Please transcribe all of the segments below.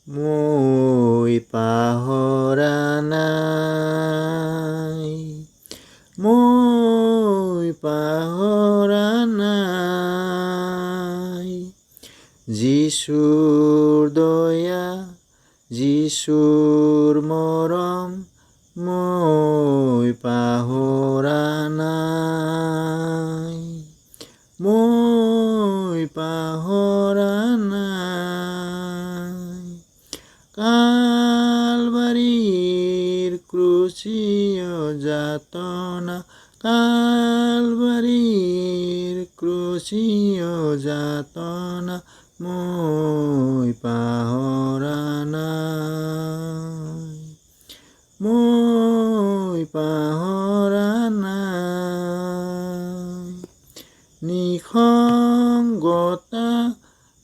মই পাহৰা নাই, মই পাহৰা নাই। যিচুৰ দয়া, যিচুৰ মৰম, মই পাহৰা নাই, মই পাহৰা নাই। কালবাৰীৰ ক্ৰুচীয় যাতনা, কালবাৰীৰ ক্ৰুচীয় যাতনা, মই পাহৰা নাই, মই পাহৰা নাই। নিসংগতা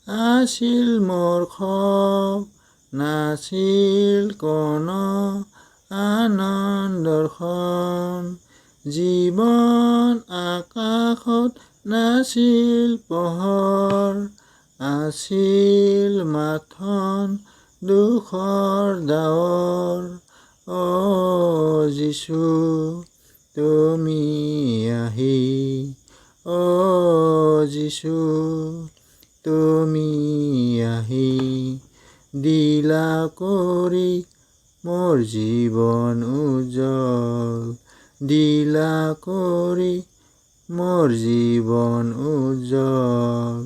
আছিল মোৰ খব, নাছিল কোনো আনন্দৰ খন। জীৱন আকাশত নাছিল পোহৰ, আছিল মাথোন দুখৰ ডাৱৰ। যীচু তুমি আহি, যীচু তুমি আহি, দিলা কৰি মোৰ জীৱন উজ্জ্বল, দিলা কৰি মোৰ জীৱন উজ্জ্বল।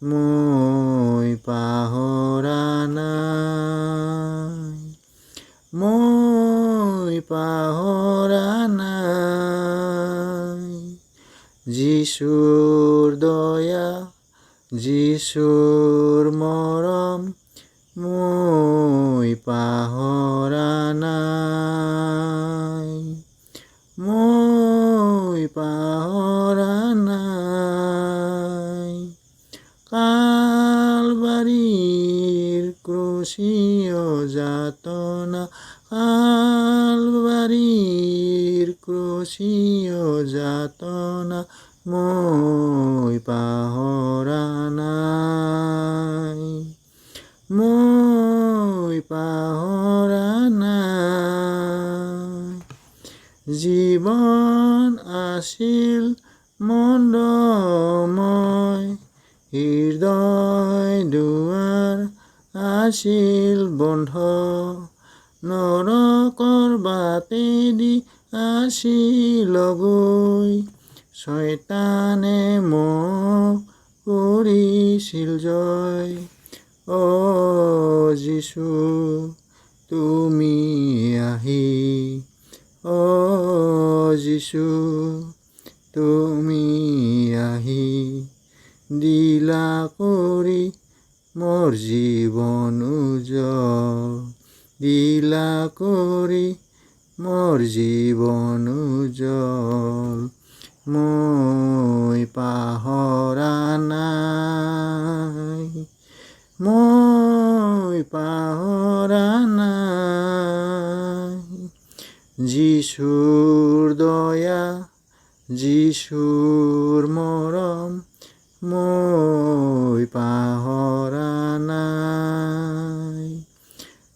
মই পাহৰা নাই, মই পাহৰা নাই। যিচুৰ দয়া, যিচুৰ মৰম, মই পাহৰা নাই, মই পাহৰা নাই। কালবাৰীৰ ক্ৰুচীয় যাতনা, কালবাৰীৰ ক্ৰুচীয় যাতনা, মই পাহৰা নাই, মই পাহৰা নাই। জীৱন আছিল মন্দময়, হৃদয় দুৱাৰ আছিল বন্ধ, নৰকৰ বাটেদি আছিল গৈ, শয়তানে মোক কৰিছিল জয়। যীচু তুমি আহি, যীচু তুমি আহি, দিলা কৰি মোৰ জীৱন উজ্জ্বল, দিলা কৰি মোৰ জীৱন উজ্জ্বল। মই পাহৰা নাই, মই পাহৰা নাই। যিচুৰ দয়া, যিচুৰ মৰম, মই পাহৰা নাই,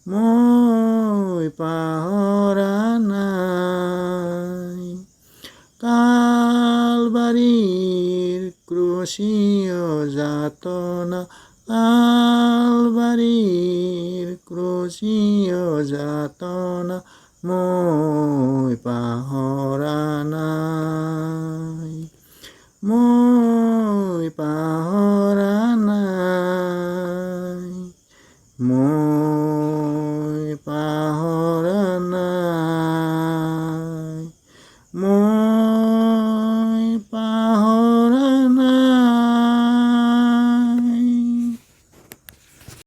মই পাহৰা নাই। কালবাৰীৰ ক্ৰুচীয় যাতনা, কালবাৰীৰ ক্ৰুচীয় যাতনা, মই পাহৰা নাই, মই পাহৰা নাই।